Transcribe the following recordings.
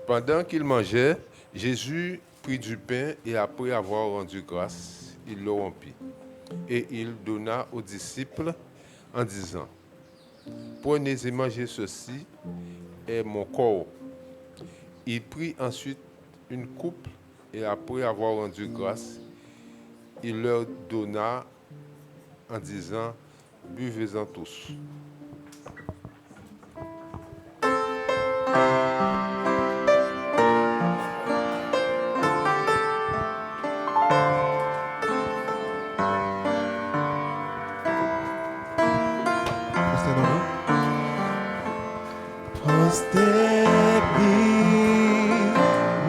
Pendant qu'il mangeait, Jésus prit du pain et après avoir rendu grâce, il le rompit. Et il donna aux disciples en disant, prenez et mangez ceci est mon corps. Il prit ensuite une coupe et après avoir rendu grâce, il leur donna en disant, buvez-en tous.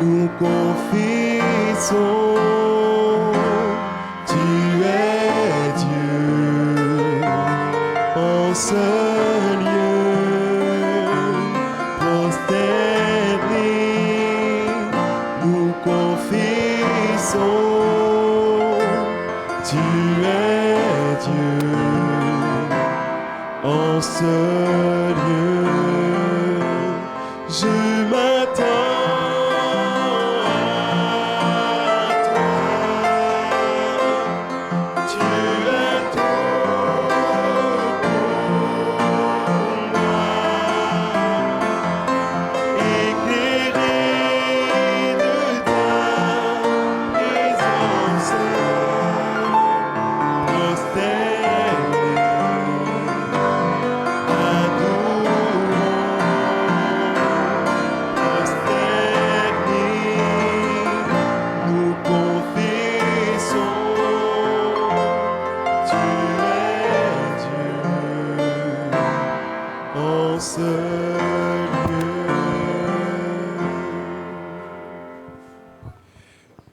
Nous confessons, tu es Dieu en seul lieu. Prosternés, nous confessons, tu es Dieu en seul lieu. Je m'attends.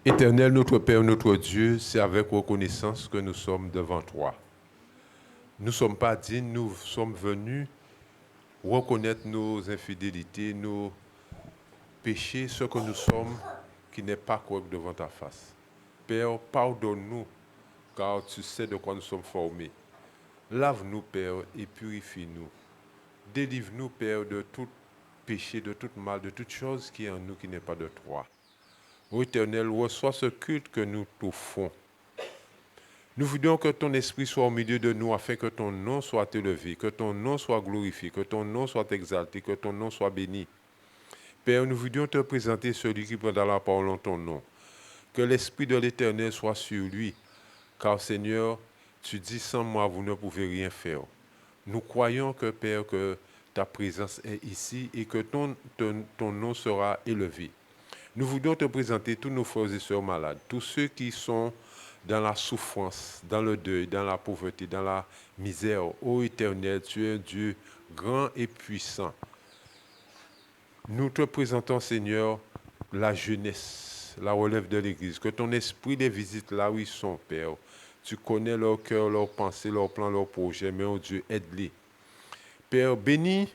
Éternel, notre Père, notre Dieu, c'est avec reconnaissance que nous sommes devant toi. Nous ne sommes pas dignes, nous sommes venus reconnaître nos infidélités, nos péchés, ce que nous sommes qui n'est pas correct devant ta face. Père, pardonne-nous, car tu sais de quoi nous sommes formés. Lave-nous, Père, et purifie-nous. Délivre-nous, Père, de tout péché, de tout mal, de toute chose qui est en nous qui n'est pas de toi. Ô Éternel, reçois ce culte que nous t'offrons. Nous voulons que ton esprit soit au milieu de nous afin que ton nom soit élevé, que ton nom soit glorifié, que ton nom soit exalté, que ton nom soit béni. Père, nous voulons te présenter celui qui prendra la parole en ton nom. Que l'esprit de l'Éternel soit sur lui, car Seigneur, tu dis sans moi vous ne pouvez rien faire. Nous croyons que Père, que ta présence est ici et que ton nom sera élevé. Nous voulons te présenter tous nos frères et sœurs malades, tous ceux qui sont dans la souffrance, dans le deuil, dans la pauvreté, dans la misère. Ô Éternel, tu es un Dieu grand et puissant. Nous te présentons, Seigneur, la jeunesse, la relève de l'Église. Que ton esprit les visite là où ils sont, Père. Tu connais leur cœur, leurs pensées, leurs plans, leurs projets, mais oh Dieu, aide-les. Père, bénis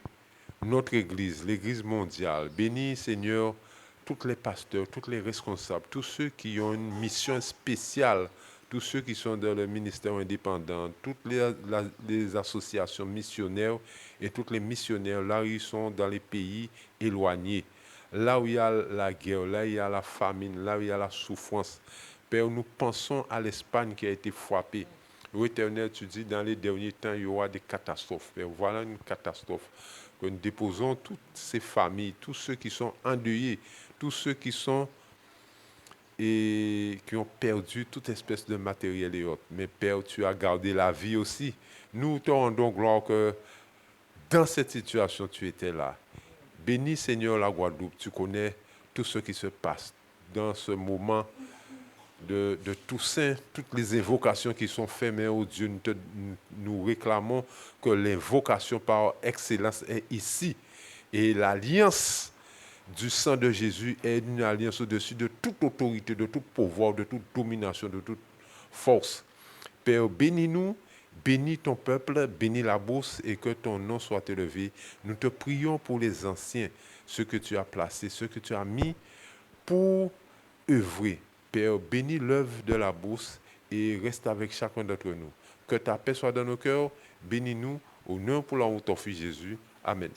notre Église, l'Église mondiale. Bénis, Seigneur, tous les pasteurs, tous les responsables, tous ceux qui ont une mission spéciale, tous ceux qui sont dans le ministère indépendant, toutes les associations missionnaires et tous les missionnaires, là où ils sont dans les pays éloignés, là où il y a la guerre, là où il y a la famine, là où il y a la souffrance. Père, nous pensons à l'Espagne qui a été frappée. Ô Éternel, tu dis, dans les derniers temps, il y aura des catastrophes. Père, voilà une catastrophe. Que nous déposons toutes ces familles, tous ceux qui sont endeuillés, tous ceux qui sont et qui ont perdu toute espèce de matériel et autres. Mais Père, tu as gardé la vie aussi. Nous te rendons gloire que dans cette situation, tu étais là. Bénis Seigneur la Guadeloupe, tu connais tout ce qui se passe dans ce moment de Toussaint, toutes les invocations qui sont faites, mais oh Dieu, nous réclamons que l'invocation par excellence est ici. Et l'alliance du sang de Jésus est une alliance au-dessus de toute autorité, de tout pouvoir, de toute domination, de toute force. Père, bénis-nous, bénis ton peuple, bénis la bourse et que ton nom soit élevé. Nous te prions pour les anciens, ceux que tu as placés, ceux que tu as mis pour œuvrer. Père, bénis l'œuvre de la bourse et reste avec chacun d'entre nous. Que ta paix soit dans nos cœurs. Bénis-nous au nom pour la route ton Fils Jésus. Amen.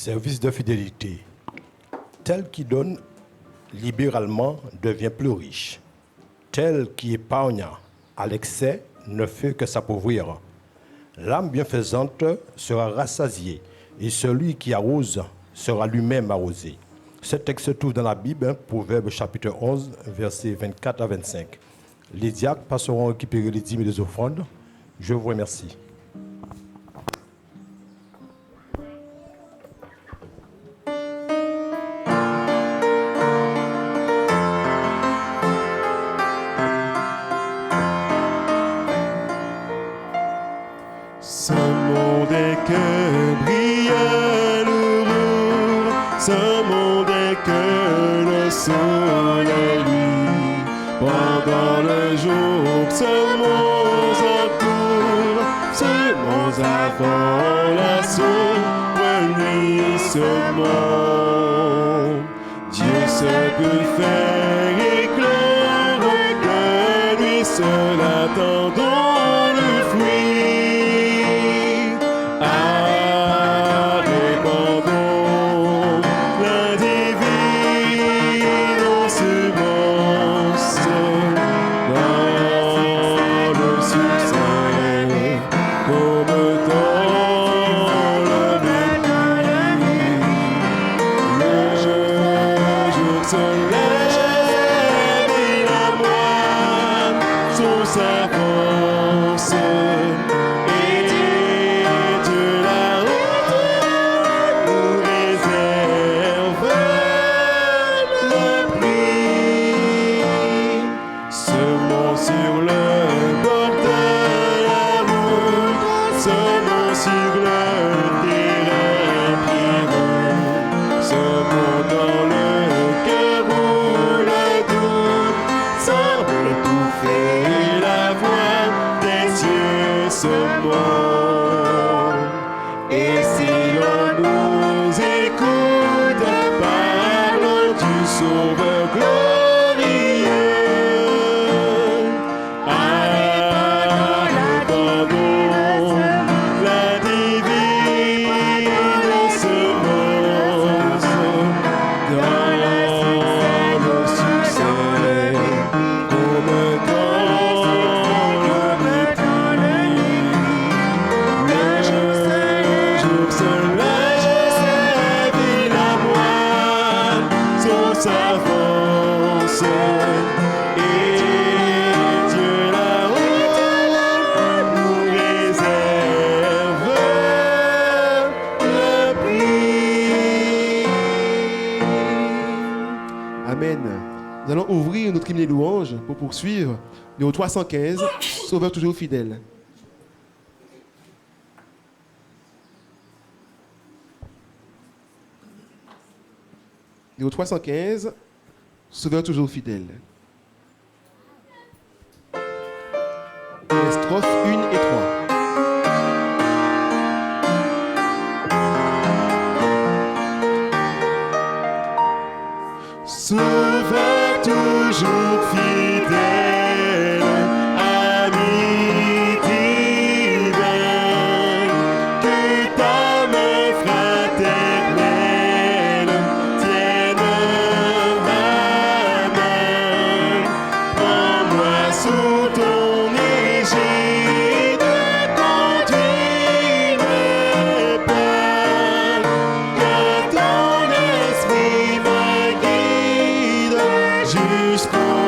Service de fidélité. Tel qui donne libéralement devient plus riche. Tel qui épargne à l'excès ne fait que s'appauvrir. L'âme bienfaisante sera rassasiée et celui qui arrose sera lui-même arrosé. Ce texte se trouve dans la Bible, Proverbes chapitre 11, versets 24 à 25. Les diacres passeront récupérer les dîmes et les offrandes. Je vous remercie. Ce monde est que brille l'aurore, ce monde est que le soleil lui. Pendant le jour, ce monde entoure, ce monde avant la sombre nuit, ce monde. Dieu seul peut faire éclore que lui seul attendons le fruit. Répandons la divine semence dans le succès, comme dans le mépris. Le jour se lève et la moine sous sa force. Et si l'on nous écoute, parlons du Sauveur glorieux. Répandons la divine semence dans le succès, comme dans le mépris. S'avance et Dieu là-haut nous réserve le prix. Amen. Nous allons ouvrir notre hymne des louanges pour poursuivre. Numéro 315, Sauveur toujours fidèle. Numéro 315, Sauveur toujours fidèle. Les strophes 1 et 3. Sauveur toujours fidèle, ami divin, que ta main fraternelle tienne ma main. Prends-moi sous ton égide, conduis mes pas, que ton esprit me guide jusqu'au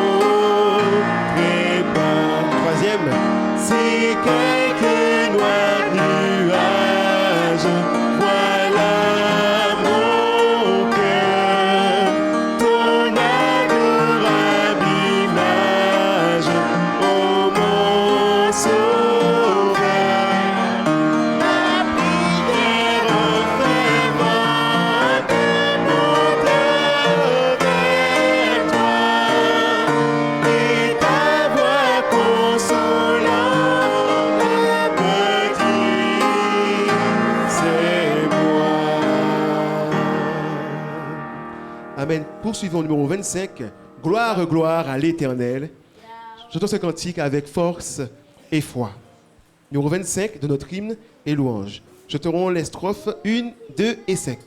trépas. Troisième, si quelques noirs nuages voilà mon cœur, ton adorable image, ô mon sauveur, ma prière fervente monte vers toi, et ta voix consolante me dit, c'est moi. Amen. Poursuivons au numéro 25. Gloire, gloire à l'Éternel. J'entends ce cantique avec force et foi. Numéro 25 de notre hymne et louange. Chanterons les strophes 1, 2 et 5.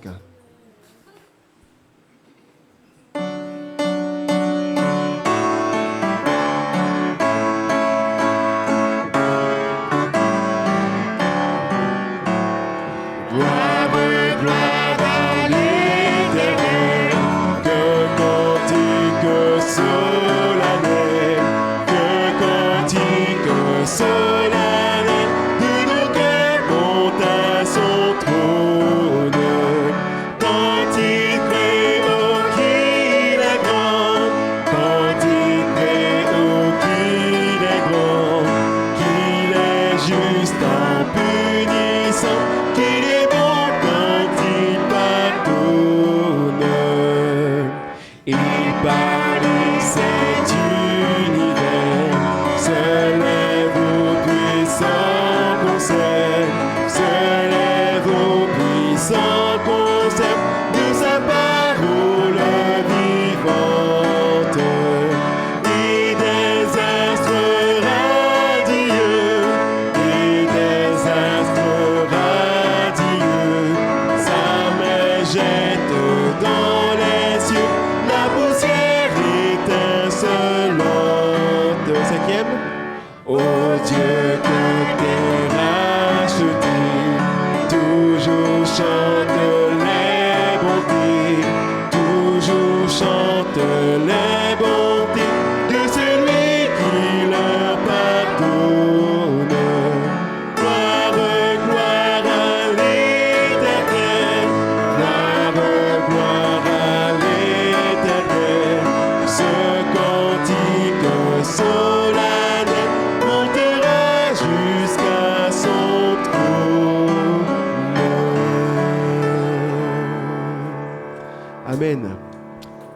Amen.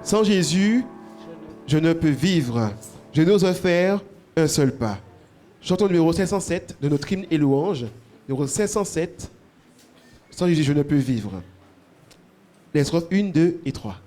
Sans Jésus, je ne peux vivre. Je n'ose faire un seul pas. Chantons le numéro 507 de notre hymne et louange. Numéro 507. Sans Jésus, je ne peux vivre. Les strophes 1, 2 et 3.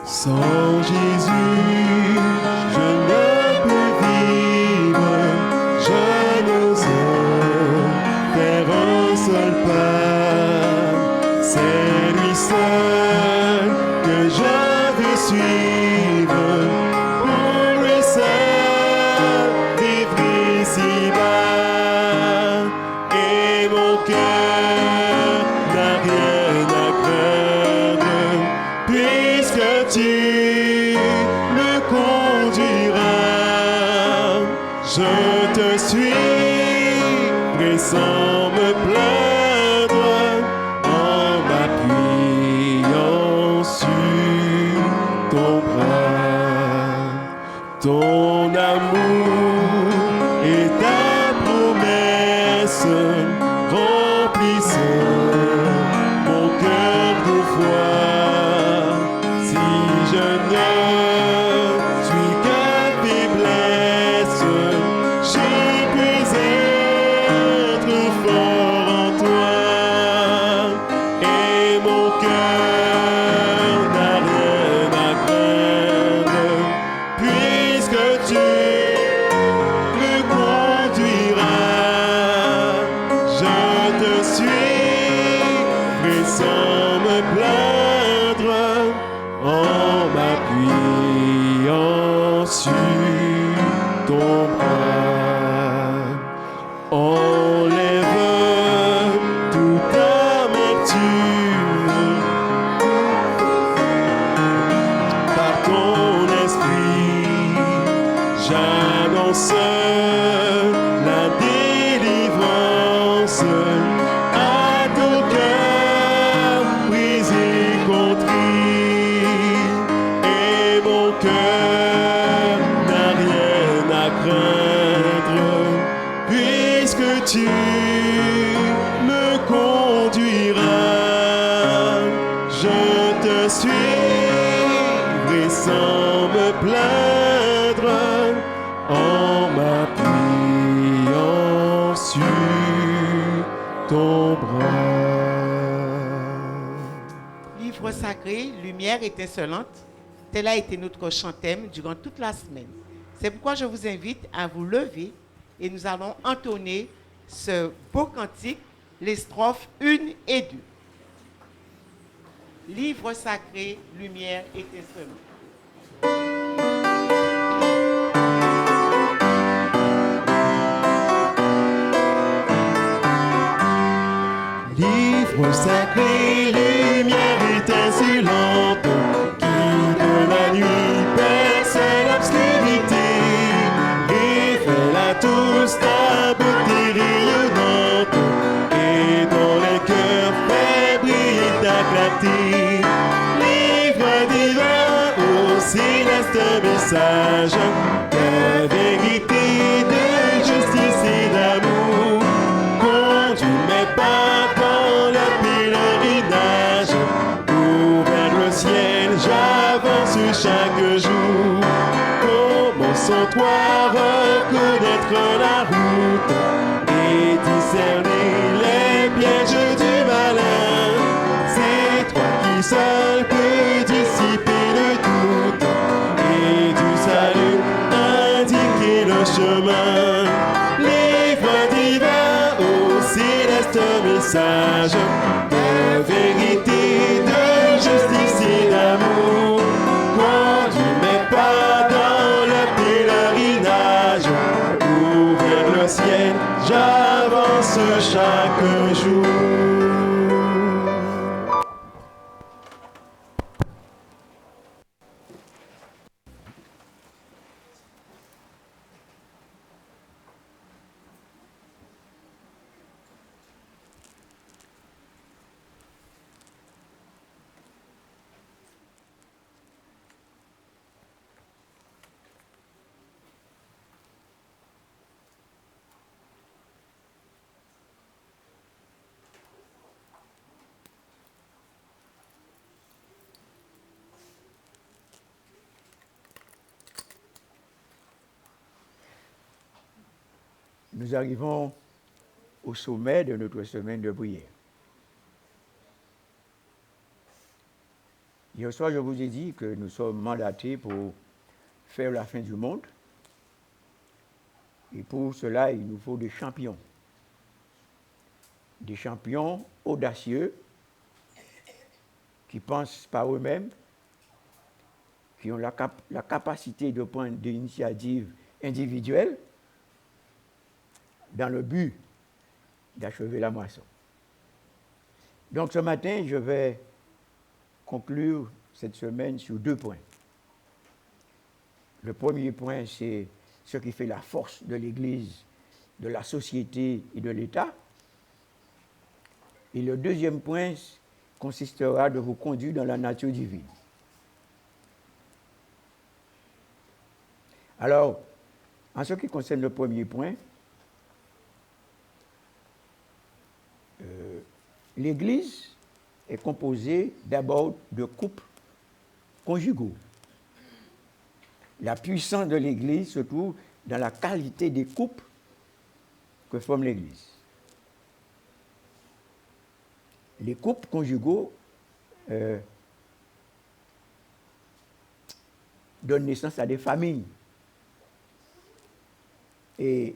Sans Jésus, je ne peux vivre, je n'ose faire un seul pas. C'est lui seul que je veux suivre, pour lui seul vivre ici-bas. Et mon cœur n'a rien à craindre, puisque tu me conduiras. Je te suivrai sans me plaindre, en m'appuyant sur ton bras. Ton amour et ta promesse remplissent mon cœur de foi. Si je ne suis que faiblesse, je puis être fort en toi. Et mon cœur n'a rien à craindre, puisque tu me conduiras. Je te suivrai sans me plaindre, en m'appuyant sur ton bras. Enlève toute amertume par ton esprit. J'annonce la délivrance à ton cœur brisé, contrit. Et mon cœur n'a rien à craindre, puisque tu me conduiras. Je te suivrai sans me plaindre, en m'appuyant ton bras. Livre sacré, lumière étincelante, tel a été notre chant thème durant toute la semaine. C'est pourquoi je vous invite à vous lever et nous allons entonner ce beau cantique, les strophes 1 et 2. Livre sacré, lumière étincelante. Livre sacré, lumière étincelante, qui de la nuit perce l'obscurité, révèle à tous ta beauté rayonnante, et dans les cœurs fait briller ta clarté. Livre divin, ô céleste message, de vérité, de justice et d'amour, conduis mes pas dans le pèlerinage, pour vers le ciel j'avance chaque jour. Comment sans toi reconnaître la route et discerner les pièges du malin? C'est toi qui seul peux dissiper le doute et du salut indiquer le chemin. Livre divin, ô céleste message, de vérité, de justice et d'amour, conduis mes pas dans le pèlerinage, pour vers le ciel j'avance chaque jour. Nous arrivons au sommet de notre semaine de prière. Hier soir, je vous ai dit que nous sommes mandatés pour faire la fin du monde. Et pour cela, il nous faut des champions. Des champions audacieux qui pensent par eux-mêmes, qui ont la capacité de prendre des initiatives individuelles dans le but d'achever la moisson. Donc ce matin, je vais conclure cette semaine sur 2 points. Le premier point, c'est ce qui fait la force de l'Église, de la société et de l'État. Et le deuxième point consistera de vous conduire dans la nature divine. Alors, en ce qui concerne le premier point, l'Église est composée d'abord de couples conjugaux. La puissance de l'Église se trouve dans la qualité des couples que forme l'Église. Les couples conjugaux donnent naissance à des familles. Et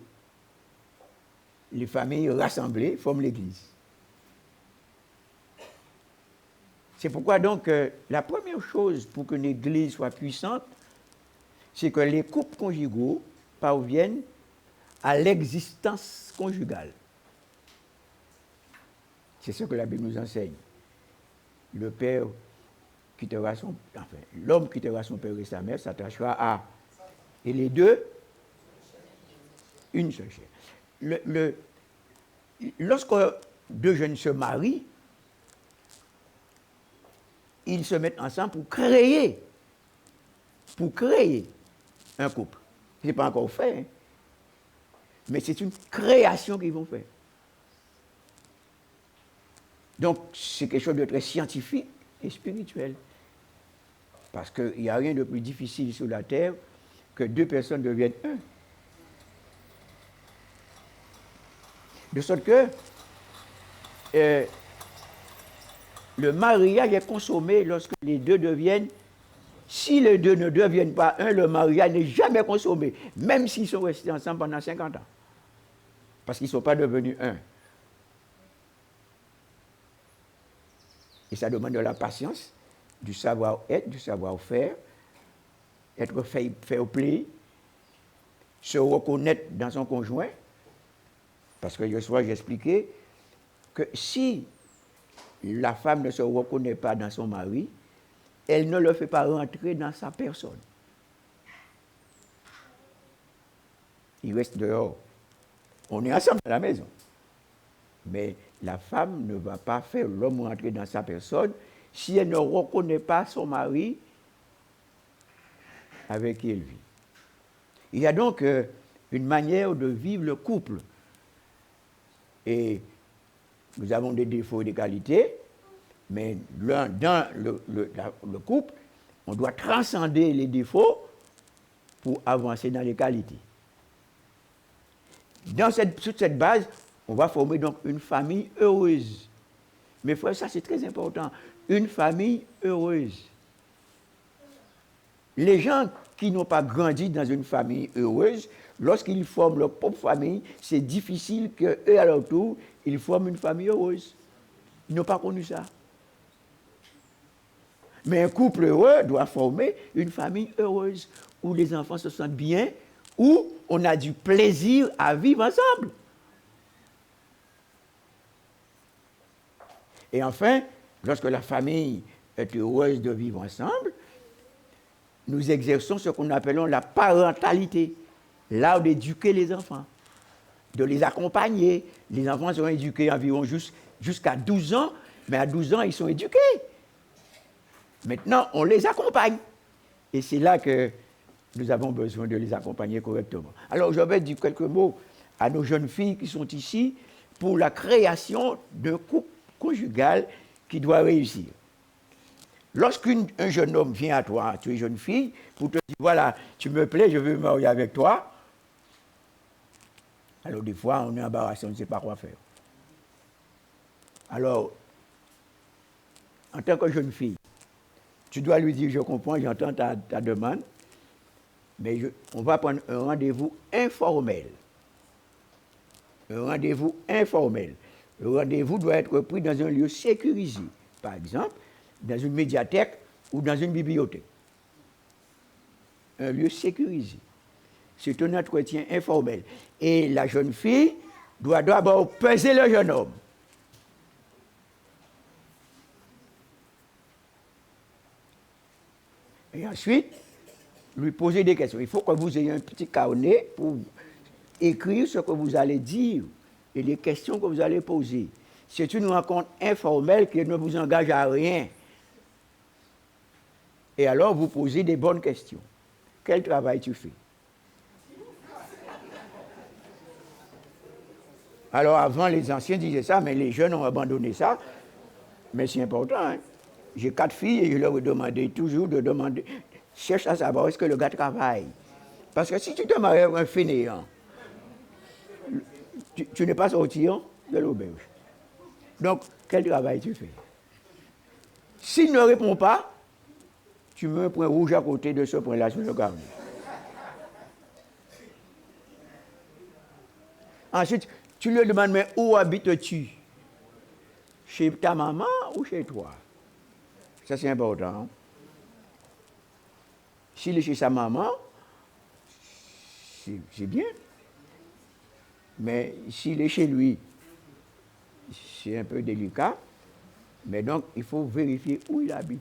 les familles rassemblées forment l'Église. C'est pourquoi donc la première chose pour qu'une Église soit puissante, c'est que les couples conjugaux parviennent à l'existence conjugale. C'est ce que la Bible nous enseigne. Le père quittera l'homme quittera son père et sa mère, s'attachera à. Et les deux, une seule chair. Lorsque 2 jeunes se marient, ils se mettent ensemble pour créer un couple. Ce n'est pas encore fait, hein, mais c'est une création qu'ils vont faire. Donc, c'est quelque chose de très scientifique et spirituel. Parce qu'il n'y a rien de plus difficile sur la terre que 2 personnes deviennent un. De sorte que le mariage est consommé lorsque les deux deviennent. Si les deux ne deviennent pas un, le mariage n'est jamais consommé, même s'ils sont restés ensemble pendant 50 ans. Parce qu'ils ne sont pas devenus un. Et ça demande de la patience, du savoir-être, du savoir-faire, être fair play, se reconnaître dans son conjoint. Parce que hier soir, j'ai expliqué que si la femme ne se reconnaît pas dans son mari, elle ne le fait pas rentrer dans sa personne. Il reste dehors. On est ensemble à la maison. Mais la femme ne va pas faire l'homme rentrer dans sa personne si elle ne reconnaît pas son mari avec qui elle vit. Il y a donc une manière de vivre le couple. Et nous avons des défauts et des qualités, mais dans le couple, on doit transcender les défauts pour avancer dans les qualités. Sur cette base, on va former donc une famille heureuse. Mes frères, ça c'est très important. Une famille heureuse. Les gens qui n'ont pas grandi dans une famille heureuse, lorsqu'ils forment leur propre famille, c'est difficile qu'eux, à leur tour, ils forment une famille heureuse. Ils n'ont pas connu ça. Mais un couple heureux doit former une famille heureuse, où les enfants se sentent bien, où on a du plaisir à vivre ensemble. Et enfin, lorsque la famille est heureuse de vivre ensemble, nous exerçons ce qu'on appelle la parentalité, l'art d'éduquer les enfants, de les accompagner. Les enfants seront éduqués environ jusqu'à 12 ans, mais à 12 ans, ils sont éduqués. Maintenant, on les accompagne. Et c'est là que nous avons besoin de les accompagner correctement. Alors, je vais dire quelques mots à nos jeunes filles qui sont ici pour la création d'un couple conjugal qui doit réussir. Lorsqu'un jeune homme vient à toi, tu es jeune fille, pour te dire, voilà, tu me plais, je veux me marier avec toi, alors des fois, on est embarrassé, on ne sait pas quoi faire. Alors, en tant que jeune fille, tu dois lui dire, je comprends, j'entends ta demande, mais on va prendre un rendez-vous informel. Un rendez-vous informel. Le rendez-vous doit être pris dans un lieu sécurisé, par exemple, dans une médiathèque ou dans une bibliothèque. Un lieu sécurisé. C'est un entretien informel. Et la jeune fille doit d'abord peser le jeune homme. Et ensuite, lui poser des questions. Il faut que vous ayez un petit carnet pour écrire ce que vous allez dire et les questions que vous allez poser. C'est une rencontre informelle qui ne vous engage à rien. Et alors, vous posez des bonnes questions. Quel travail tu fais? Alors, avant, les anciens disaient ça, mais les jeunes ont abandonné ça. Mais c'est important, hein? J'ai 4 filles et je leur ai demandé toujours de demander, cherche à savoir est-ce que le gars travaille. Parce que si tu te maries avec un fainéant, tu n'es pas sorti de l'auberge. Donc, quel travail tu fais? S'il ne répond pas, tu mets un point rouge à côté de ce point-là sur le carnet. Ensuite, tu lui demandes, mais où habites-tu? Chez ta maman ou chez toi? Ça, c'est important. S'il est chez sa maman, c'est bien. Mais s'il est chez lui, c'est un peu délicat. Mais donc, il faut vérifier où il habite.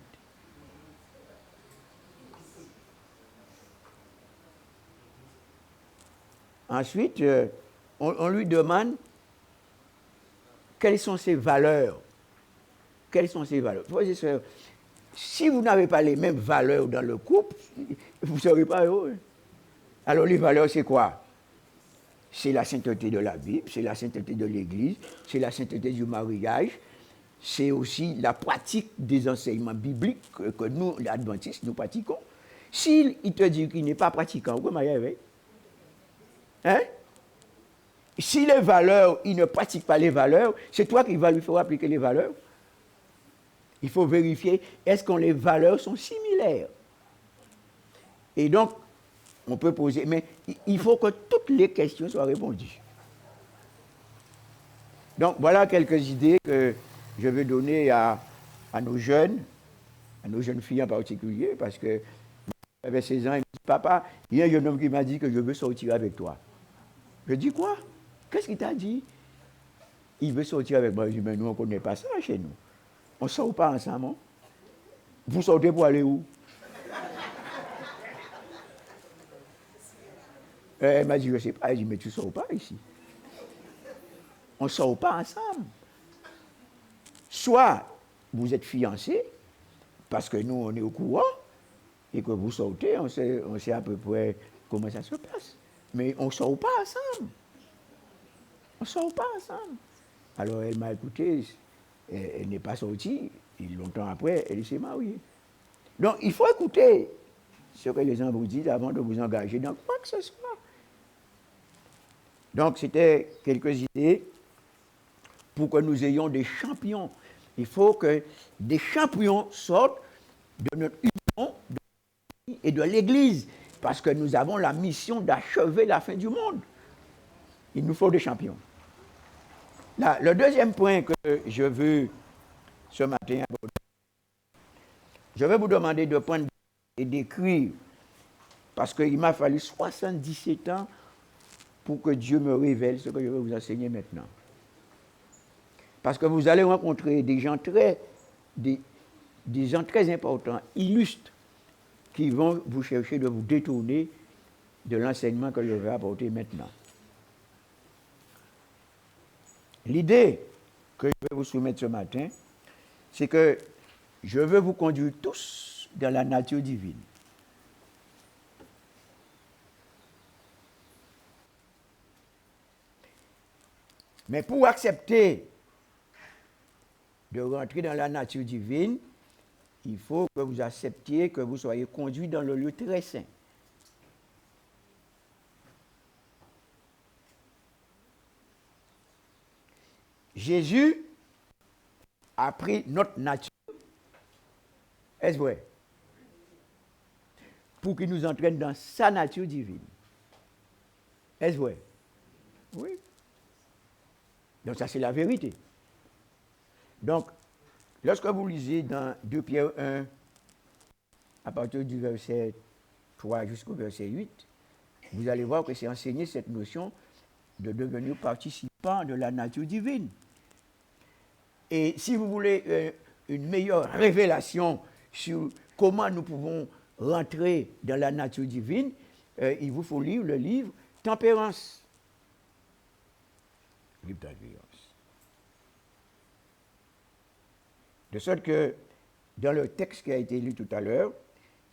Ensuite, on lui demande quelles sont ses valeurs. Quelles sont ses valeurs? Frères et sœurs, si vous n'avez pas les mêmes valeurs dans le couple, vous ne serez pas heureux. Alors les valeurs, c'est quoi? C'est la sainteté de la Bible, c'est la sainteté de l'Église, c'est la sainteté du mariage, c'est aussi la pratique des enseignements bibliques que nous, les adventistes, nous pratiquons. S'il te dit qu'il n'est pas pratiquant, vous mariez avec? Hein? si les valeurs, il ne pratique pas les valeurs, c'est toi qui vas lui faire appliquer les valeurs. Il faut vérifier, est-ce que les valeurs sont similaires? Et donc, on peut poser, mais il faut que toutes les questions soient répondues. Donc, voilà quelques idées que je vais donner à nos jeunes filles en particulier, parce que j'avais 16 ans, il me dit, papa, il y a un jeune homme qui m'a dit que je veux sortir avec toi. Je dis, quoi? Qu'est-ce qu'il t'a dit? Il veut sortir avec moi. Je dis, mais nous, on ne connaît pas ça chez nous. On ne sort pas ensemble. Hein? Vous sortez pour aller où? Elle m'a dit, je ne sais pas. Elle dit, mais tu ne sors pas ici. On ne sort pas ensemble. Soit vous êtes fiancés, parce que nous, on est au courant, et que vous sortez, on sait à peu près comment ça se passe. Mais on ne sort pas ensemble. On ne sort pas ensemble. Alors elle m'a écouté, elle n'est pas sortie, et longtemps après, elle s'est mariée. Donc il faut écouter ce que les gens vous disent avant de vous engager dans quoi que ce soit. Donc c'était quelques idées pour que nous ayons des champions. Il faut que des champions sortent de notre union et de l'Église, parce que nous avons la mission d'achever la fin du monde. Il nous faut des champions. Là, le deuxième point que je veux ce matin aborder, je vais vous demander de prendre et d'écrire, parce qu'il m'a fallu 77 ans pour que Dieu me révèle ce que je vais vous enseigner maintenant. Parce que vous allez rencontrer des gens très importants, illustres, qui vont vous chercher de vous détourner de l'enseignement que je vais apporter maintenant. L'idée que je vais vous soumettre ce matin, c'est que je veux vous conduire tous dans la nature divine. Mais pour accepter de rentrer dans la nature divine, il faut que vous acceptiez que vous soyez conduit dans le lieu très saint. Jésus a pris notre nature, est-ce vrai? Pour qu'il nous entraîne dans sa nature divine. Est-ce vrai? Oui. Donc ça c'est la vérité. Donc, lorsque vous lisez dans 2 Pierre 1, à partir du verset 3 jusqu'au verset 8, vous allez voir que c'est enseigné cette notion de devenir participant de la nature divine. Et si vous voulez une meilleure révélation sur comment nous pouvons rentrer dans la nature divine, il vous faut lire le livre Tempérance. Livre Tempérance. De sorte que, dans le texte qui a été lu tout à l'heure,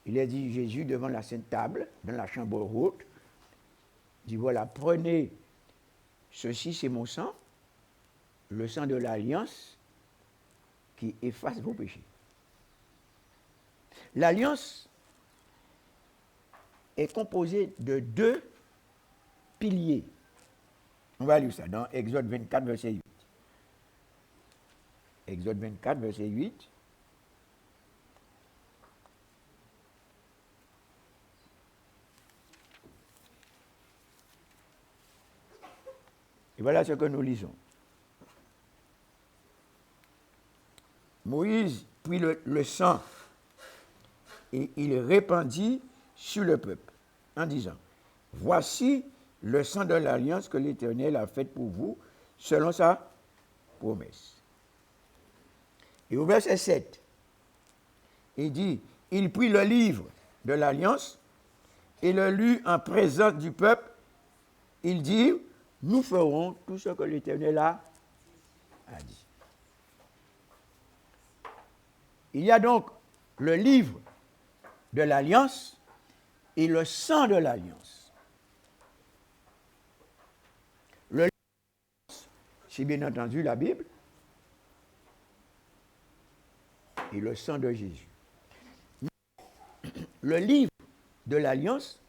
il a dit Jésus devant la sainte table, dans la chambre haute, dit voilà, prenez ceci, c'est mon sang, le sang de l'alliance qui efface vos péchés. L'alliance est composée de 2 piliers. On va lire ça dans Exode 24, verset 8. Exode 24, verset 8. Et voilà ce que nous lisons. Moïse prit le sang et il répandit sur le peuple en disant, voici le sang de l'alliance que l'Éternel a faite pour vous selon sa promesse. Et au verset 7, il dit, il prit le livre de l'alliance et le lut en présence du peuple. Il dit, nous ferons tout ce que l'Éternel a dit. Il y a donc le livre de l'alliance et le sang de l'alliance. Le livre, c'est bien entendu la Bible et le sang de Jésus. Le livre de l'alliance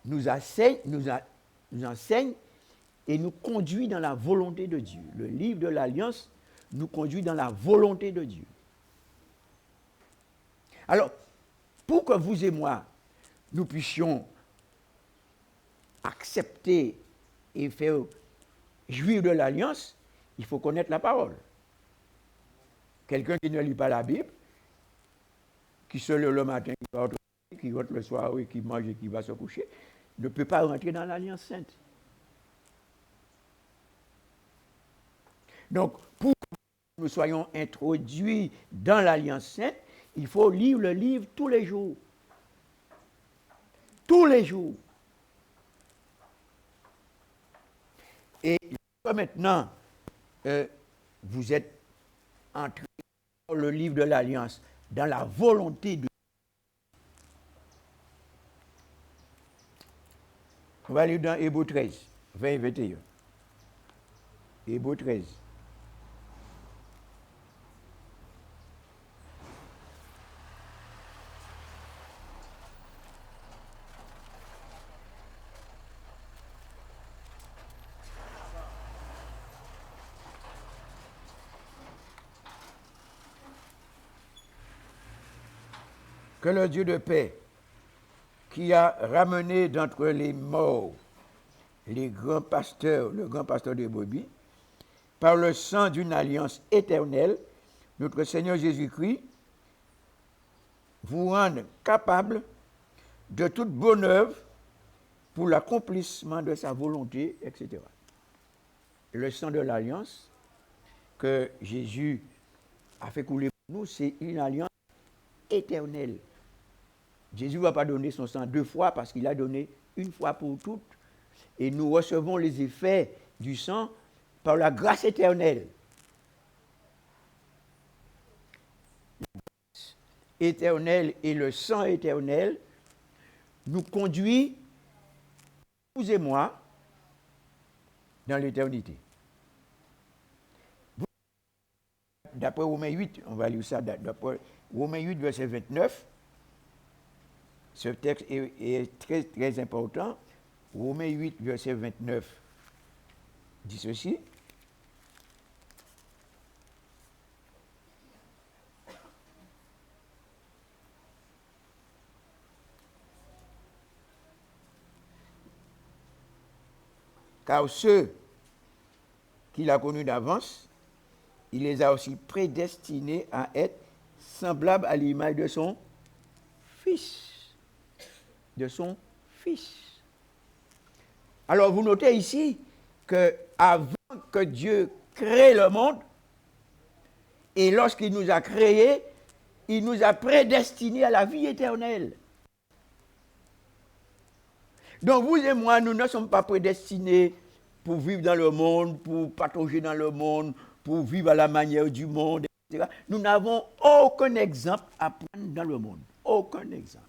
nous enseigne et nous conduit dans la volonté de Dieu. Le livre de l'Alliance nous conduit dans la volonté de Dieu. Alors, pour que vous et moi, nous puissions accepter et faire jouir de l'Alliance, il faut connaître la parole. Quelqu'un qui ne lit pas la Bible, qui se lève le matin, qui rentre le soir et qui mange et qui va se coucher, ne peut pas rentrer dans l'Alliance sainte. Donc, pour que nous soyons introduits dans l'Alliance sainte, il faut lire le livre tous les jours. Tous les jours. Et maintenant, vous êtes entrés dans le livre de l'Alliance, dans la volonté de... On va lire dans Hébreux 13, 20 et 21. Hébreux 13. Que le Dieu de paix, qui a ramené d'entre les morts le grand pasteur des brebis, par le sang d'une alliance éternelle, notre Seigneur Jésus-Christ, vous rende capable de toute bonne œuvre pour l'accomplissement de sa volonté, etc. Le sang de l'alliance que Jésus a fait couler pour nous, c'est une alliance éternelle. Jésus ne va pas donner son sang 2 fois parce qu'il a donné une fois pour toutes. Et nous recevons les effets du sang par la grâce éternelle. La grâce éternelle et le sang éternel nous conduit, vous et moi, dans l'éternité. D'après Romains 8, on va lire ça, d'après Romains 8, verset 29, ce texte est très, très important. Romains 8, verset 29 dit ceci. Car ceux qu'il a connus d'avance, il les a aussi prédestinés à être semblables à l'image de son Fils. De son Fils. Alors vous notez ici que avant que Dieu crée le monde, et lorsqu'il nous a créés, il nous a prédestinés à la vie éternelle. Donc vous et moi, nous ne sommes pas prédestinés pour vivre dans le monde, pour patauger dans le monde, pour vivre à la manière du monde, etc. Nous n'avons aucun exemple à prendre dans le monde. Aucun exemple.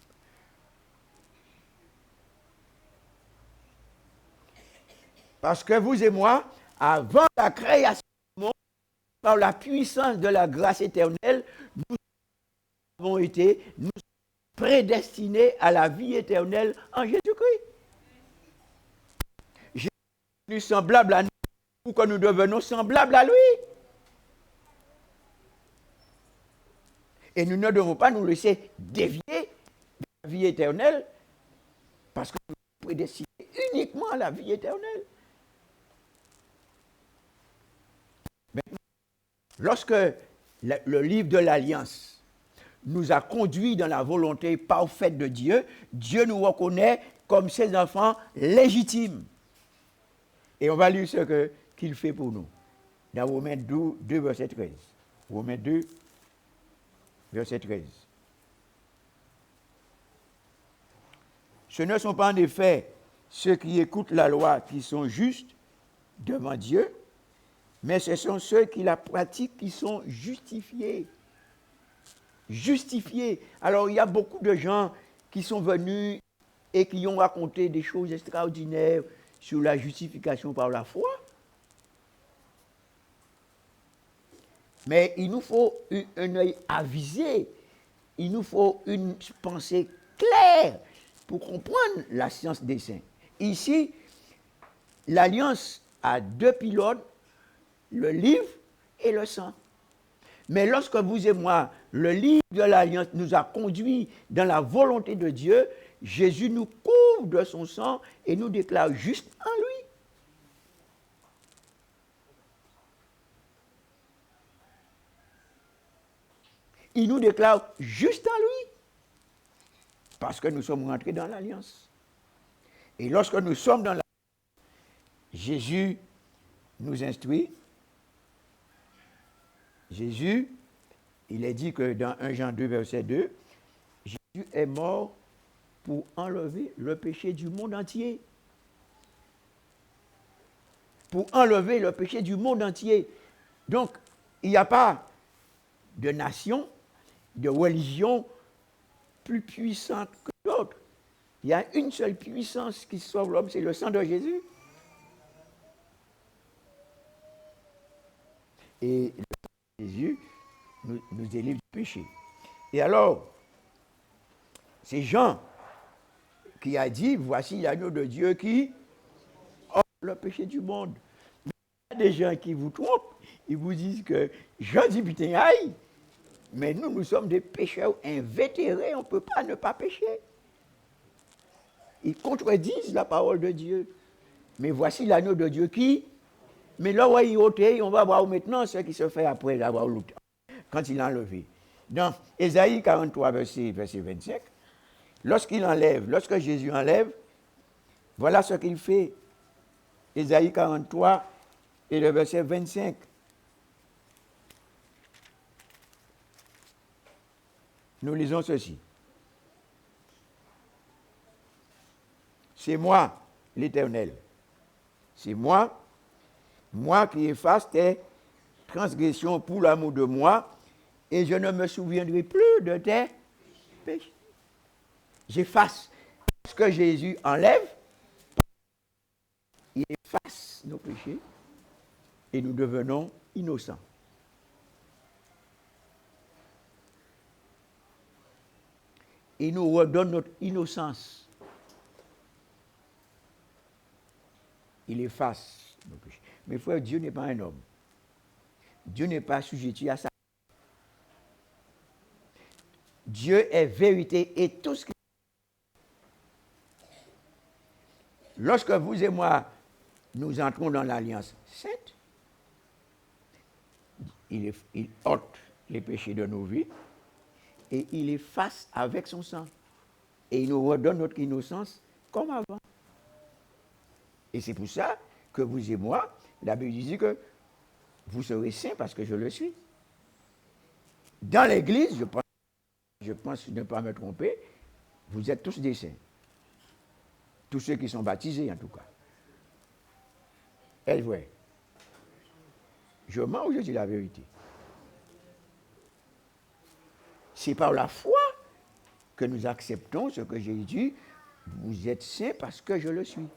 Parce que vous et moi, avant la création du monde, par la puissance de la grâce éternelle, nous avons été prédestinés à la vie éternelle en Jésus-Christ. Jésus est devenu semblable à nous pour que nous devenions semblables à lui. Et nous ne devons pas nous laisser dévier de la vie éternelle parce que nous sommes prédestinés uniquement à la vie éternelle. Maintenant, lorsque le livre de l'Alliance nous a conduits dans la volonté parfaite de Dieu, Dieu nous reconnaît comme ses enfants légitimes. Et on va lire ce qu'il fait pour nous. Dans Romains 2, verset 13. Romains 2, verset 13. Ce ne sont pas en effet ceux qui écoutent la loi qui sont justes devant Dieu, mais ce sont ceux qui la pratiquent qui sont justifiés. Justifiés. Alors, il y a beaucoup de gens qui sont venus et qui ont raconté des choses extraordinaires sur la justification par la foi. Mais il nous faut un œil avisé, il nous faut une pensée claire pour comprendre la science des saints. Ici, l'alliance a deux pylônes, le livre et le sang. Mais lorsque vous et moi, le livre de l'Alliance nous a conduits dans la volonté de Dieu, Jésus nous couvre de son sang et nous déclare juste en lui. Il nous déclare juste en lui. Parce que nous sommes rentrés dans l'Alliance. Et lorsque nous sommes dans l'Alliance, Jésus nous instruit. Jésus, il est dit que dans 1 Jean 2, verset 2, Jésus est mort pour enlever le péché du monde entier. Pour enlever le péché du monde entier. Donc, il n'y a pas de nation, de religion plus puissante que d'autres. Il y a une seule puissance qui sauve l'homme, c'est le sang de Jésus. Et le sang de Jésus nous délivre du péché. Et alors, c'est Jean qui a dit, voici l'agneau de Dieu qui ôte le péché du monde. Mais il y a des gens qui vous trompent, ils vous disent que Jean dit putain aïe, mais nous sommes des pécheurs invétérés, on ne peut pas ne pas pécher. Ils contredisent la parole de Dieu. Mais voici l'agneau de Dieu qui, mais là où il ôté, on va voir maintenant ce qui se fait après l'avoir lutté, quand il l'a enlevé. Dans Ésaïe 43, verset 25, lorsque Jésus enlève, voilà ce qu'il fait. Ésaïe 43 et le verset 25. Nous lisons ceci. C'est moi, l'Éternel. C'est moi qui efface tes transgressions pour l'amour de moi, et je ne me souviendrai plus de tes péchés. J'efface. Ce que Jésus enlève, il efface nos péchés, et nous devenons innocents. Il nous redonne notre innocence. Il efface nos péchés. Mais frère, Dieu n'est pas un homme. Dieu n'est pas assujetti à ça. Dieu est vérité et tout ce qui... Lorsque vous et moi, nous entrons dans l'Alliance sainte, il ôte les péchés de nos vies et il efface avec son sang. Et il nous redonne notre innocence comme avant. Et c'est pour ça que vous et moi, la Bible dit que vous serez saints parce que je le suis. Dans l'Église, je pense ne pas me tromper, vous êtes tous des saints. Tous ceux qui sont baptisés, en tout cas. Elle voit. Je mens ou je dis la vérité? C'est par la foi que nous acceptons ce que j'ai dit. Vous êtes saints parce que je le suis.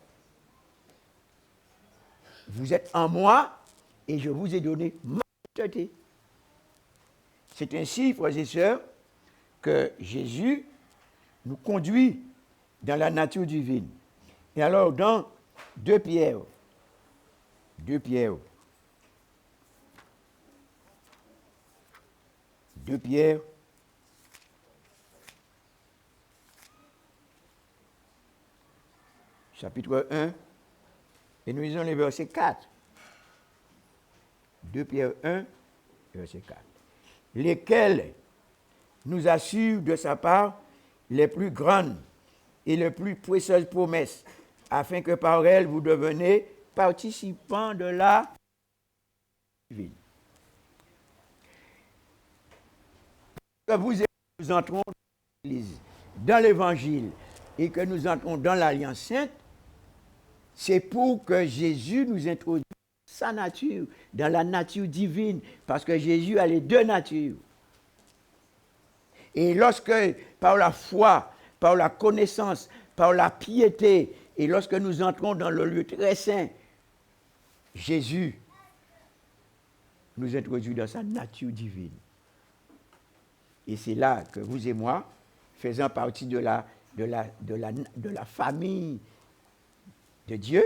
Vous êtes en moi et je vous ai donné ma sainteté. C'est ainsi, frères et sœurs, que Jésus nous conduit dans la nature divine. Et alors, dans 2 Pierre, chapitre 1, et nous lisons les versets 4. 2 Pierre 1, verset 4. Lesquels nous assurent de sa part les plus grandes et les plus précieuses promesses, afin que par elles vous deveniez participants de la vie. Que vous et nous entrons dans l'Église, dans l'Évangile, et que nous entrons dans l'Alliance Sainte, c'est pour que Jésus nous introduise sa nature, dans la nature divine, parce que Jésus a les deux natures. Et lorsque, par la foi, par la connaissance, par la piété, et lorsque nous entrons dans le lieu très saint, Jésus nous introduit dans sa nature divine. Et c'est là que vous et moi, faisant partie de la famille de Dieu,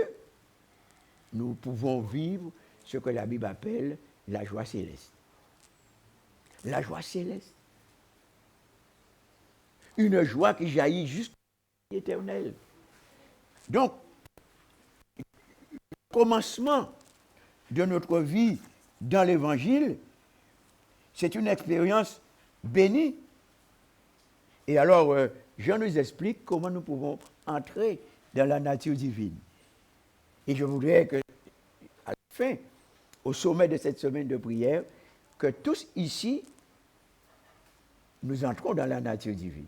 nous pouvons vivre ce que la Bible appelle la joie céleste. La joie céleste. Une joie qui jaillit jusqu'à l'éternel. Donc, le commencement de notre vie dans l'Évangile, c'est une expérience bénie. Et alors, Jean nous explique comment nous pouvons entrer dans la nature divine. Et je voudrais que, à la fin, au sommet de cette semaine de prière, que tous ici, nous entrons dans la nature divine.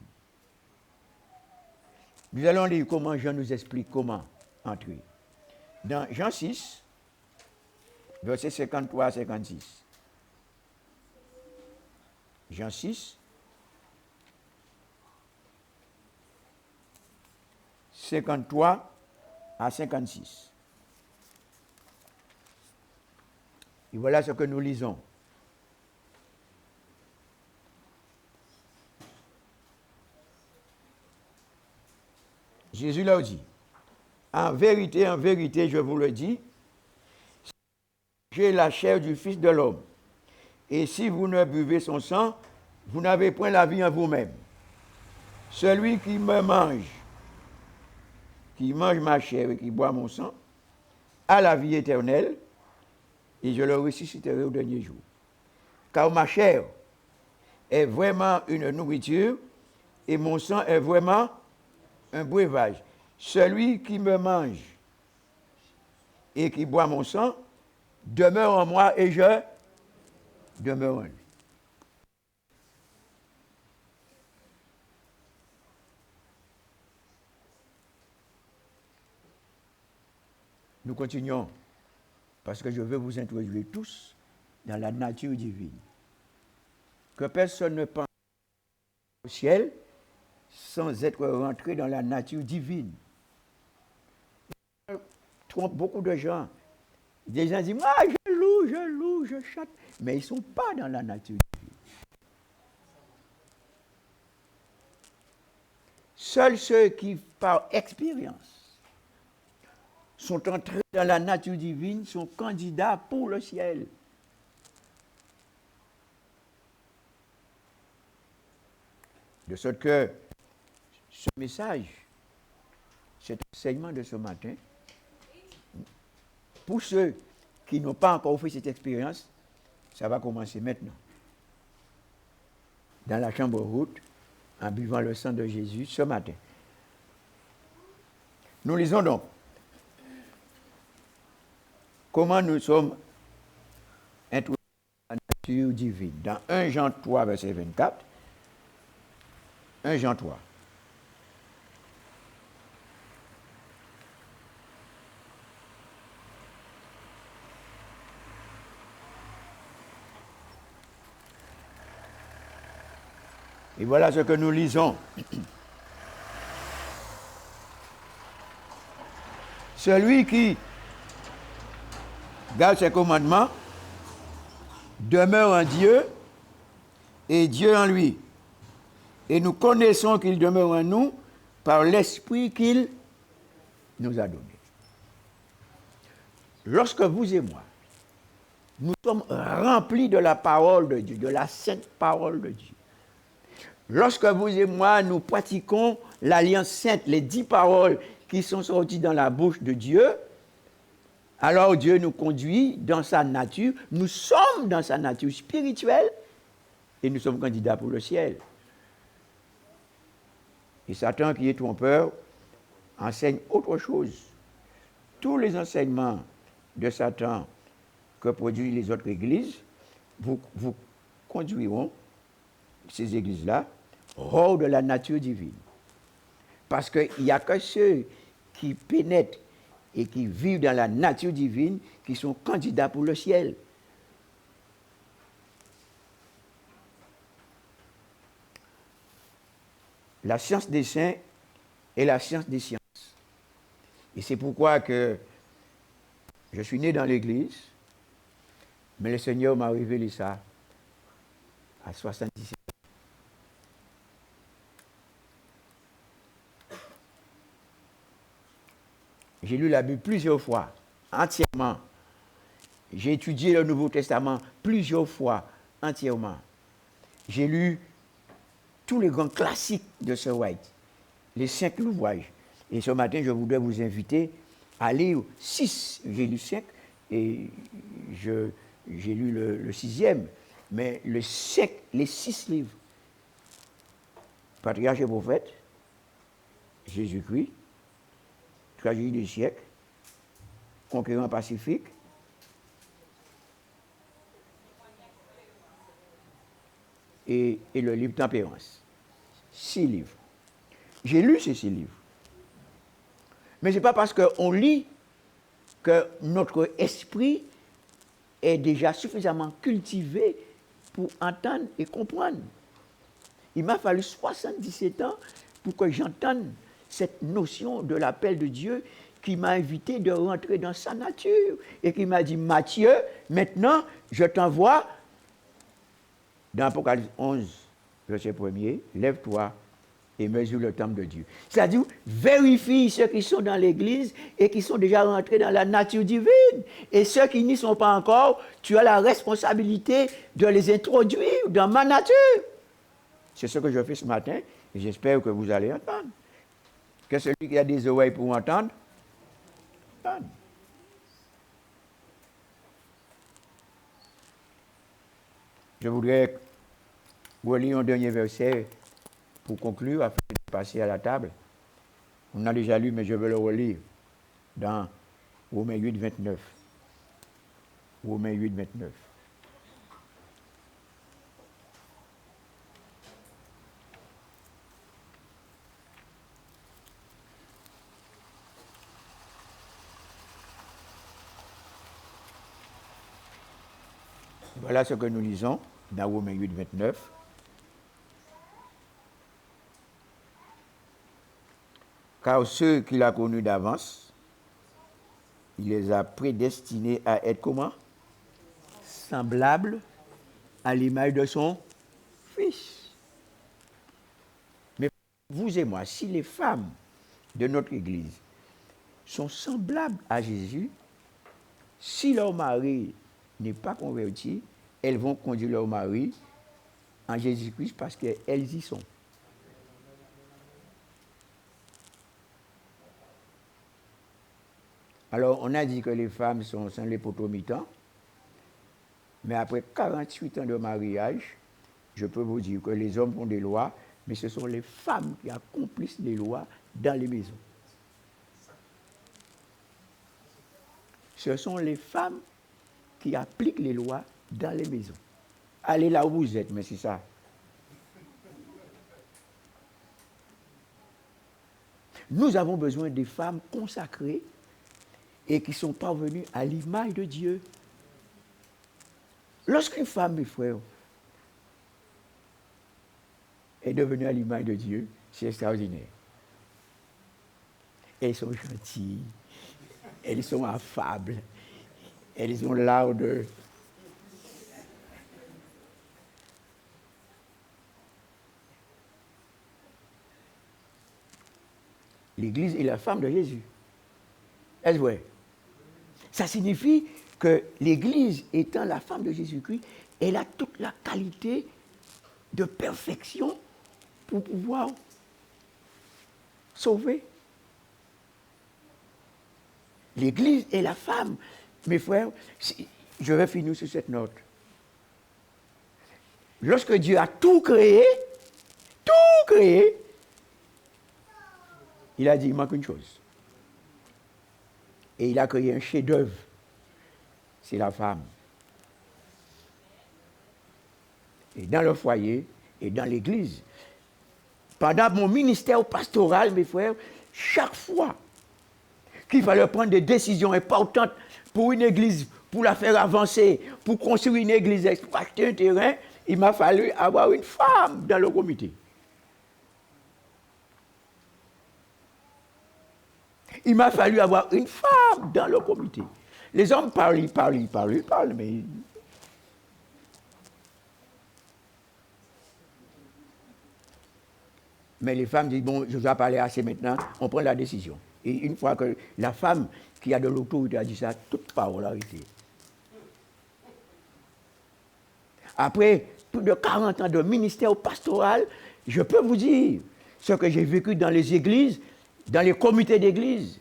Nous allons lire comment Jean nous explique comment entrer. Dans Jean 6, versets 53 à 56. Jean 6, 53 à 56. Et voilà ce que nous lisons. Jésus leur dit, en vérité, je vous le dis, j'ai la chair du Fils de l'homme. Et si vous ne buvez son sang, vous n'avez point la vie en vous-même. Celui qui me mange, qui mange ma chair et qui boit mon sang, a la vie éternelle, et je le ressusciterai au dernier jour. Car ma chair est vraiment une nourriture, et mon sang est vraiment un breuvage. Celui qui me mange et qui boit mon sang demeure en moi et je demeure en lui. Nous continuons, parce que je veux vous introduire tous dans la nature divine. Que personne ne pense au ciel sans être rentré dans la nature divine. Je trompe beaucoup de gens. Des gens disent, ah, je loue, je chante. Mais ils ne sont pas dans la nature divine. Seuls ceux qui, par expérience, sont entrés dans la nature divine sont candidats pour le ciel. De sorte que ce message, cet enseignement de ce matin, pour ceux qui n'ont pas encore fait cette expérience, ça va commencer maintenant. Dans la chambre haute, en buvant le sang de Jésus ce matin. Nous lisons donc comment nous sommes introduits dans la nature divine. Dans 1 Jean 3, verset 24, 1 Jean 3. Et voilà ce que nous lisons. Celui qui garde ses commandements demeure en Dieu et Dieu en lui. Et nous connaissons qu'il demeure en nous par l'Esprit qu'il nous a donné. Lorsque vous et moi, nous sommes remplis de la parole de Dieu, de la sainte parole de Dieu, lorsque vous et moi, nous pratiquons l'alliance sainte, les 10 paroles qui sont sorties dans la bouche de Dieu, alors Dieu nous conduit dans sa nature, nous sommes dans sa nature spirituelle et nous sommes candidats pour le ciel. Et Satan, qui est trompeur, enseigne autre chose. Tous les enseignements de Satan que produisent les autres églises vous conduiront, ces églises-là, hors de la nature divine. Parce qu'il n'y a que ceux qui pénètrent et qui vivent dans la nature divine qui sont candidats pour le ciel. La science des saints est la science des sciences. Et c'est pourquoi que je suis né dans l'église, mais le Seigneur m'a révélé ça à 77 ans. J'ai lu la Bible plusieurs fois entièrement. J'ai étudié le Nouveau Testament plusieurs fois, entièrement. J'ai lu tous les grands classiques de Sir White, les 5 ouvrages. Et ce matin, je voudrais vous inviter à lire 6. J'ai lu 5 et j'ai lu le 6e, mais les 6 livres. Patriarche et prophète, Jésus-Christ, tragédie du siècle, conquérant pacifique, et le livre Tempérance. 6 livres. J'ai lu ces 6 livres. Mais ce n'est pas parce qu'on lit que notre esprit est déjà suffisamment cultivé pour entendre et comprendre. Il m'a fallu 77 ans pour que j'entende cette notion de l'appel de Dieu qui m'a invité de rentrer dans sa nature et qui m'a dit, Matthieu, maintenant, je t'envoie dans Apocalypse 11, verset 1er, lève-toi et mesure le temple de Dieu. C'est-à-dire, vérifie ceux qui sont dans l'Église et qui sont déjà rentrés dans la nature divine. Et ceux qui n'y sont pas encore, tu as la responsabilité de les introduire dans ma nature. C'est ce que je fais ce matin et j'espère que vous allez entendre. Que celui qui a des oreilles pour entendre, entende. Je voudrais relire un dernier verset pour conclure, afin de passer à la table. On a déjà lu, mais je veux le relire dans Romains 8, 29. Romains 8, 29. Voilà ce que nous lisons dans Romains 8, 29. Car ceux qu'il a connus d'avance, il les a prédestinés à être comment? Semblables à l'image de son Fils. Mais vous et moi, si les femmes de notre Église sont semblables à Jésus, si leur mari n'est pas converti, elles vont conduire leur mari en Jésus-Christ parce qu'elles y sont. Alors, on a dit que les femmes sont sans les potomitans, mais après 48 ans de mariage, je peux vous dire que les hommes font des lois, mais ce sont les femmes qui accomplissent les lois dans les maisons. Ce sont les femmes qui appliquent les lois dans les maisons. Allez là où vous êtes, mais c'est ça. Nous avons besoin des femmes consacrées et qui sont parvenues à l'image de Dieu. Lorsqu'une femme, mes frères, est devenue à l'image de Dieu, c'est extraordinaire. Elles sont gentilles, elles sont affables, elles ont l'art de... L'Église est la femme de Jésus. Est-ce vrai? Ça signifie que l'Église étant la femme de Jésus-Christ, elle a toute la qualité de perfection pour pouvoir sauver. L'Église est la femme. Mes frères, je vais finir sur cette note. Lorsque Dieu a tout créé, il a dit, il manque une chose. Et il a créé un chef-d'œuvre. C'est la femme. Et dans le foyer, et dans l'église, pendant mon ministère pastoral, mes frères, chaque fois qu'il fallait prendre des décisions importantes pour une église, pour la faire avancer, pour construire une église, pour acheter un terrain, il m'a fallu avoir une femme dans le comité. Il m'a fallu avoir une femme dans le comité. Les hommes parlent, mais... Mais les femmes disent, bon, je dois parler assez maintenant, on prend la décision. Et une fois que la femme qui a de l'autorité a dit ça, toute parole a arrêté. Après plus de 40 ans de ministère pastoral, je peux vous dire ce que j'ai vécu dans les églises, dans les comités d'église.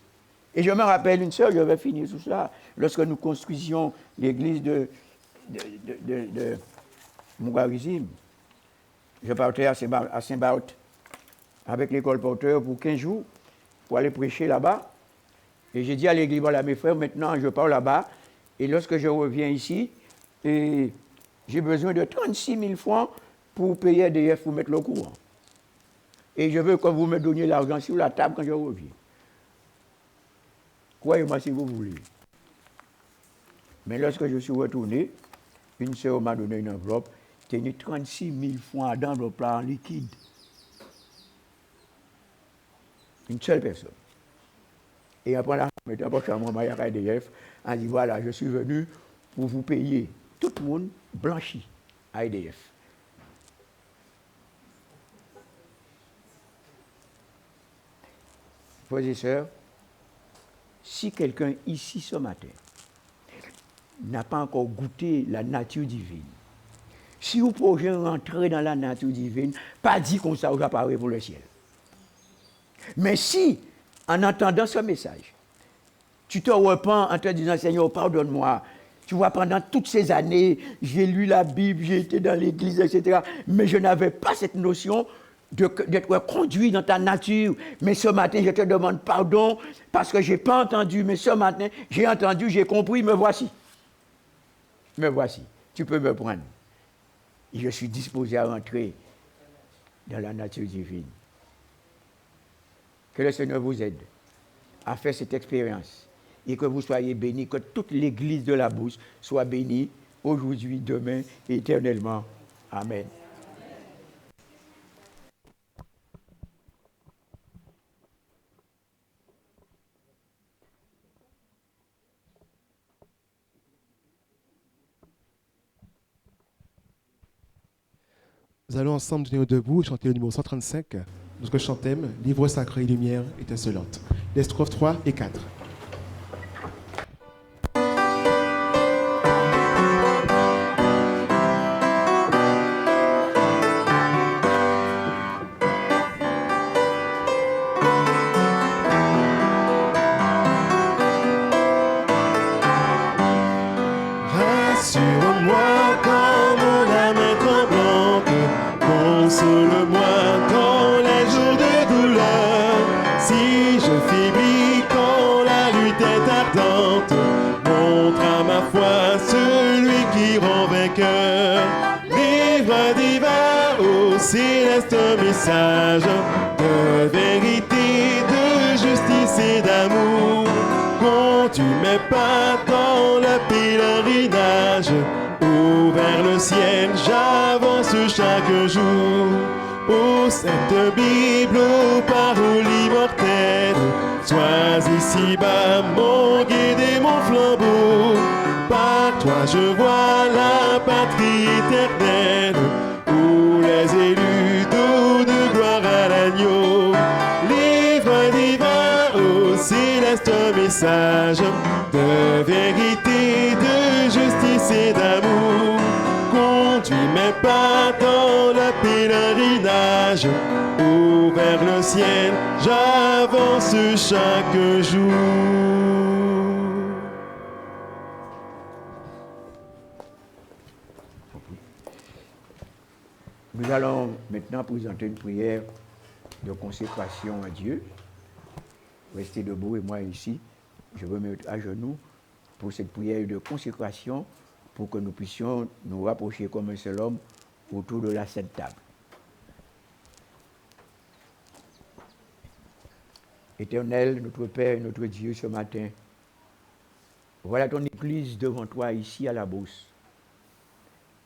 Et je me rappelle une sœur, je vais finir sur ça, lorsque nous construisions l'église de Mougarizim, je partais à Saint-Barth avec l'école porteur pour 15 jours pour aller prêcher là-bas. Et j'ai dit à l'église, voilà mes frères, maintenant je pars là-bas. Et lorsque je reviens ici, j'ai besoin de 36 000 francs pour payer EDF pour mettre le courant. Et je veux que vous me donniez l'argent sur la table quand je reviens. Croyez-moi si vous voulez. Mais lorsque je suis retourné, une sœur m'a donné une enveloppe, tenue 36 000 francs dans l'enveloppe en liquide. Une seule personne. Et après la mettant pas chez moi, à EDF, a dit voilà, je suis venu pour vous payer. Tout le monde blanchi à EDF. Frères et sœurs, si quelqu'un ici ce matin n'a pas encore goûté la nature divine, si vous pouvez rentrer dans la nature divine, pas dit qu'on ça vous apparaît pour le ciel. Mais si, en entendant ce message, tu te repens en te disant Seigneur, pardonne-moi, tu vois, pendant toutes ces années, j'ai lu la Bible, j'ai été dans l'église, etc., mais je n'avais pas cette notion d'être conduit dans ta nature. Mais ce matin, je te demande pardon parce que je n'ai pas entendu. Mais ce matin, j'ai entendu, j'ai compris, me voici. Me voici. Tu peux me prendre. Et je suis disposé à rentrer dans la nature divine. Que le Seigneur vous aide à faire cette expérience et que vous soyez bénis, que toute l'église de la Beauce soit bénie aujourd'hui, demain et éternellement. Amen. Nous allons ensemble tenir debout et chanter le numéro 135, notre chantème, Livre sacré et lumière étincelante. Les strophes 3 et 4. Rassure-moi quand mon âme est tremblante, console-moi dans les jours de douleur. Si je faiblis quand la lutte est ardente, montre à ma foi celui qui rend vainqueur. Livre divin au céleste message de vérité, de justice et d'amour. Conduis mes pas dans le pèlerinage, où vers le ciel j'avance chaque jour. Ô Sainte Bible, aux paroles immortelles, sois ici-bas mon guide et mon flambeau. Par toi je vois la patrie éternelle, où les élus donnent gloire à l'agneau. Livre divin au céleste message de vérité, de justice et d'amour. Conduis mes pas dans le pèlerinage, où vers le ciel j'avance chaque jour. Nous allons maintenant présenter une prière de consécration à Dieu. Restez debout et moi ici, je veux me mettre à genoux pour cette prière de consécration pour que nous puissions nous rapprocher comme un seul homme autour de la Sainte Table. Éternel, notre Père et notre Dieu, ce matin, voilà ton Église devant toi ici à la Beauce.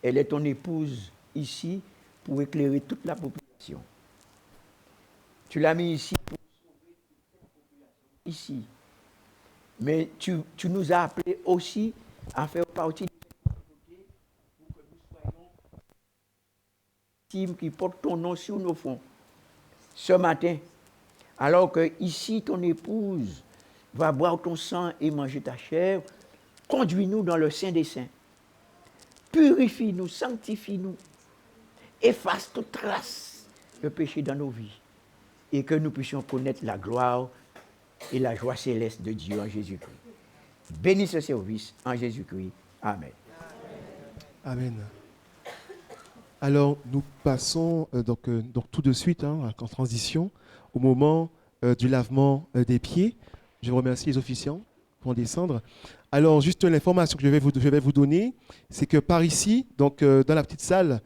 Elle est ton épouse ici pour éclairer toute la population. Tu l'as mis ici pour sauver toute cette population ici. Mais tu nous as appelés aussi à faire partie de cette communauté pour que nous soyons victimes qui portent ton nom sur nos fronts. Ce matin, Alors que ici, ton épouse va boire ton sang et manger ta chair, conduis-nous dans le Saint des Saints. Purifie-nous, sanctifie-nous, efface toute trace de péché dans nos vies et que nous puissions connaître la gloire et la joie céleste de Dieu en Jésus-Christ. Bénis ce service en Jésus-Christ. Amen. Amen. Alors, nous passons donc tout de suite, en transition, au moment du lavement des pieds. Je remercie les officiants pour descendre. Alors, juste l'information que je vais vous donner, c'est que par ici, donc dans la petite salle,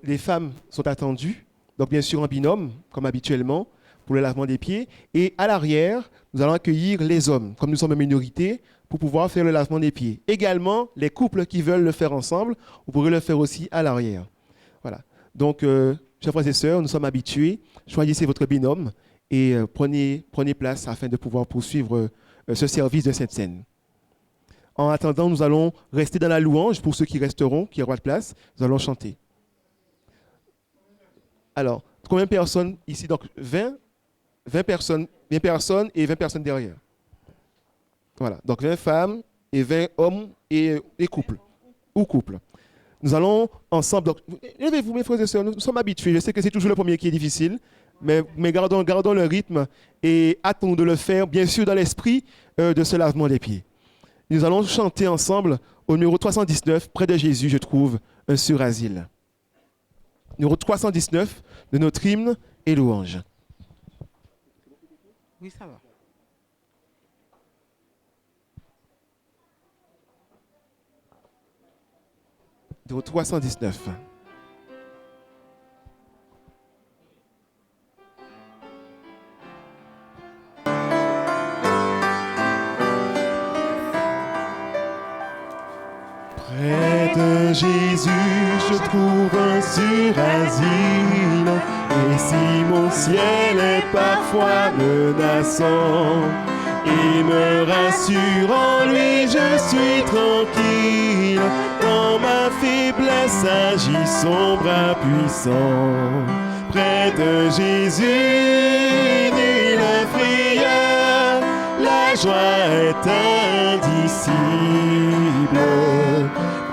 les femmes sont attendues, donc bien sûr en binôme, comme habituellement, pour le lavement des pieds. Et à l'arrière, nous allons accueillir les hommes, comme nous sommes en minorité, pour pouvoir faire le lavement des pieds. Également, les couples qui veulent le faire ensemble, vous pourrez le faire aussi à l'arrière. Voilà. Donc, chers frères et sœurs, nous sommes habitués. Choisissez votre binôme et prenez place afin de pouvoir poursuivre ce service de cette scène. En attendant, nous allons rester dans la louange pour ceux qui resteront, qui auront de place. Nous allons chanter. Alors, combien de personnes ici? Donc, 20 personnes et 20 personnes derrière. Voilà. Donc, 20 femmes et 20 hommes et couples. Ou couples. Nous allons ensemble. Donc, levez-vous, mes frères et sœurs. Nous sommes habitués. Je sais que c'est toujours le premier qui est difficile. Mais gardons le rythme et hâtons de le faire, bien sûr, dans l'esprit de ce lavement des pieds. Nous allons chanter ensemble au numéro 319, près de Jésus, je trouve un sur-asile. Numéro 319 de notre hymne et louange. Oui, ça va. Numéro 319. Près de Jésus, je trouve un sur-asile. Et si mon ciel est parfois menaçant, il me rassure en lui, je suis tranquille. Dans ma faiblesse agit son bras puissant. Près de Jésus, nulle frayeur, la joie est indicible.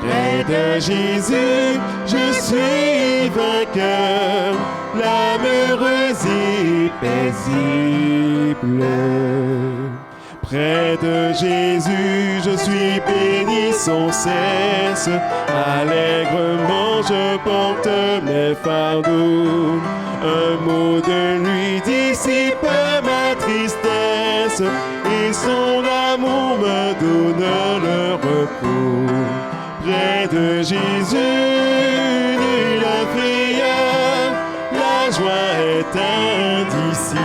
Près de Jésus, je suis vainqueur, l'âme heureuse et paisible. Près de Jésus, je suis béni sans cesse, allègrement je porte mes fardeaux. Un mot de lui dissipe ma tristesse, et son amour me donne le repos. Près de Jésus, nulle frayeur, la joie est indicible.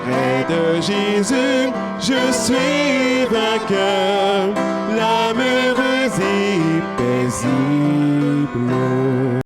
Près de Jésus, je suis vainqueur, l'âme heureuse et paisible.